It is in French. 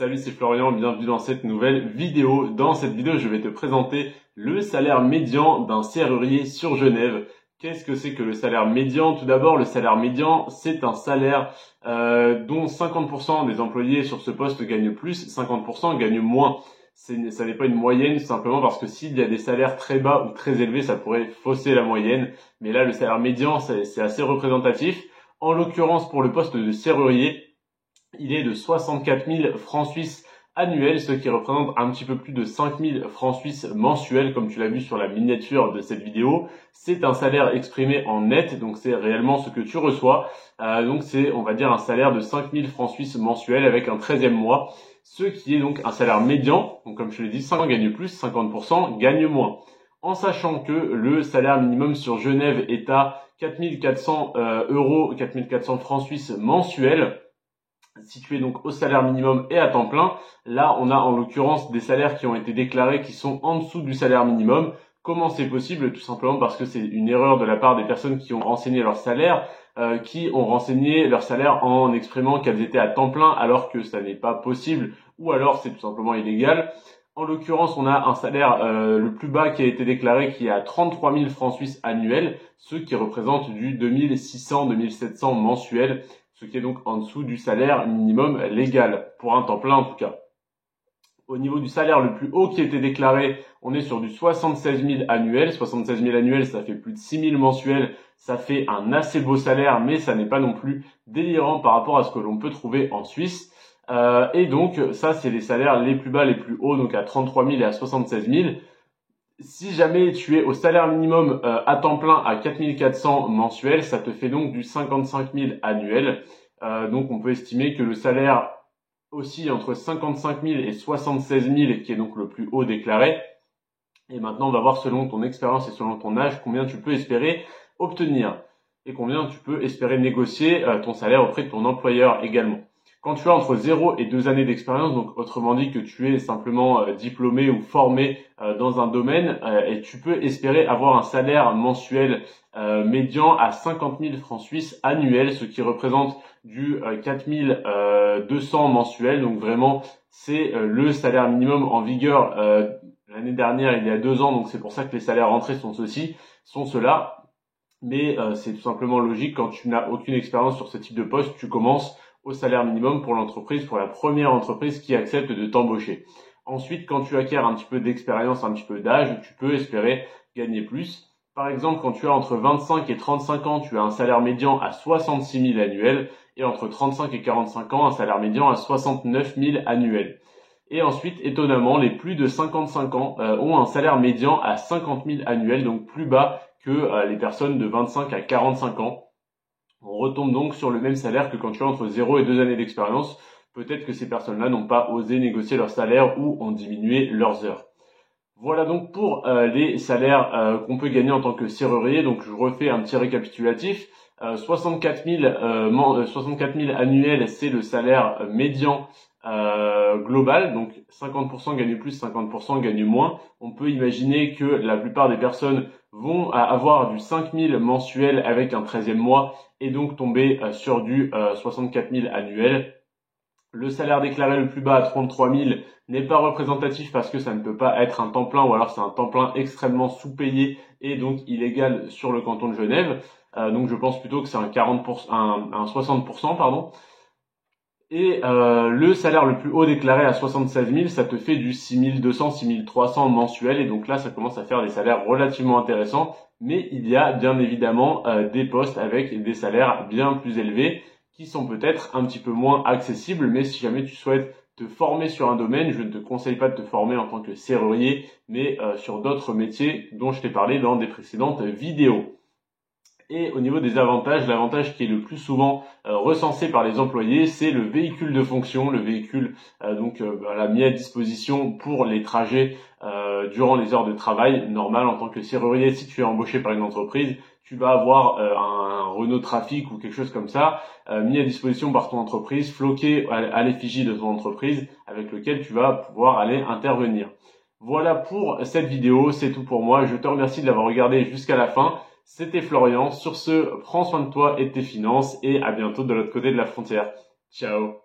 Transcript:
Salut, c'est Florian, bienvenue dans cette nouvelle vidéo. Dans cette vidéo, je vais te présenter le salaire médian d'un serrurier sur Genève. Qu'est-ce que c'est que le salaire médian? Tout d'abord, le salaire médian, c'est un salaire dont 50% des employés sur ce poste gagnent plus, 50% gagnent moins. Ça n'est pas une moyenne, simplement parce que s'il y a des salaires très bas ou très élevés, ça pourrait fausser la moyenne. Mais là, le salaire médian, c'est assez représentatif. En l'occurrence, pour le poste de serrurier, il est de 64 000 francs suisses annuels, ce qui représente un petit peu plus de 5 000 francs suisses mensuels, comme tu l'as vu sur la miniature de cette vidéo. C'est un salaire exprimé en net, donc c'est réellement ce que tu reçois. Donc c'est, on va dire, un salaire de 5 000 francs suisses mensuels avec un 13e mois, ce qui est donc un salaire médian. Donc comme je te l'ai dit, 50% gagnent plus, 50% gagnent moins. En sachant que le salaire minimum sur Genève est à 4 400 euros, 4 400 francs suisses mensuels, situé donc au salaire minimum et à temps plein. Là, on a en l'occurrence des salaires qui ont été déclarés qui sont en dessous du salaire minimum. Comment c'est possible? Tout simplement parce que c'est une erreur de la part des personnes qui ont renseigné leur salaire, qui ont renseigné leur salaire en exprimant qu'elles étaient à temps plein alors que ça n'est pas possible, ou alors c'est tout simplement illégal. En l'occurrence, on a un salaire le plus bas qui a été déclaré qui est à 33 000 francs suisses annuels, ce qui représente du 2600-2700 mensuel, ce qui est donc en dessous du salaire minimum légal, pour un temps plein en tout cas. Au niveau du salaire le plus haut qui a été déclaré, on est sur du 76 000 annuels. 76 000 annuels, ça fait plus de 6 000 mensuels, ça fait un assez beau salaire, mais ça n'est pas non plus délirant par rapport à ce que l'on peut trouver en Suisse. Et donc ça, c'est les salaires les plus bas, les plus hauts, donc à 33 000 et à 76 000. Si jamais tu es au salaire minimum à temps plein à 4 400 mensuels, ça te fait donc du 55 000 annuel. Donc on peut estimer que le salaire oscille entre 55 000 et 76 000, qui est donc le plus haut déclaré. Et maintenant, on va voir selon ton expérience et selon ton âge combien tu peux espérer obtenir et combien tu peux espérer négocier ton salaire auprès de ton employeur également. Quand tu as entre 0 et 2 années d'expérience, donc autrement dit que tu es simplement diplômé ou formé dans un domaine, et tu peux espérer avoir un salaire mensuel médian à 50 000 francs suisses annuels, ce qui représente du 4 200 mensuels. Donc vraiment, c'est le salaire minimum en vigueur l'année dernière, il y a 2 ans. Donc c'est pour ça que les salaires rentrés sont ceux-là. Mais c'est tout simplement logique, quand tu n'as aucune expérience sur ce type de poste, tu commences au salaire minimum pour l'entreprise, pour la première entreprise qui accepte de t'embaucher. Ensuite, quand tu acquiers un petit peu d'expérience, un petit peu d'âge, tu peux espérer gagner plus. Par exemple, quand tu as entre 25 et 35 ans, tu as un salaire médian à 66 000 annuels, et entre 35 et 45 ans, un salaire médian à 69 000 annuels. Et ensuite, étonnamment, les plus de 55 ans ont un salaire médian à 50 000 annuels, donc plus bas que les personnes de 25 à 45 ans. On retombe donc sur le même salaire que quand tu as entre 0 et 2 années d'expérience. Peut-être que ces personnes-là n'ont pas osé négocier leur salaire ou ont diminué leurs heures. Voilà donc pour les salaires qu'on peut gagner en tant que serrurier. Donc je refais un petit récapitulatif. 64 000 annuels, c'est le salaire médian global, donc 50% gagnent plus, 50% gagnent moins. On peut imaginer que la plupart des personnes vont avoir du 5 000 mensuel avec un 13e mois et donc tomber sur du 64 000 annuel. Le salaire déclaré le plus bas à 33 000 n'est pas représentatif parce que ça ne peut pas être un temps plein, ou alors c'est un temps plein extrêmement sous-payé et donc illégal sur le canton de Genève. Donc je pense plutôt que c'est un 60%, pardon. Et le salaire le plus haut déclaré à 76 000, ça te fait du 6 200, 6 300 mensuel. Et donc là, ça commence à faire des salaires relativement intéressants. Mais il y a bien évidemment des postes avec des salaires bien plus élevés qui sont peut-être un petit peu moins accessibles. Mais si jamais tu souhaites te former sur un domaine, je ne te conseille pas de te former en tant que serrurier, mais sur d'autres métiers dont je t'ai parlé dans des précédentes vidéos. Et au niveau des avantages, l'avantage qui est le plus souvent recensé par les employés, c'est le véhicule de fonction, le véhicule mis à disposition pour les trajets durant les heures de travail normales. En tant que serrurier, si tu es embauché par une entreprise, tu vas avoir un Renault Trafic ou quelque chose comme ça mis à disposition par ton entreprise, floqué à l'effigie de ton entreprise, avec lequel tu vas pouvoir aller intervenir. Voilà pour cette vidéo, c'est tout pour moi. Je te remercie de l'avoir regardé jusqu'à la fin. C'était Florian. Sur ce, prends soin de toi et de tes finances et à bientôt de l'autre côté de la frontière. Ciao.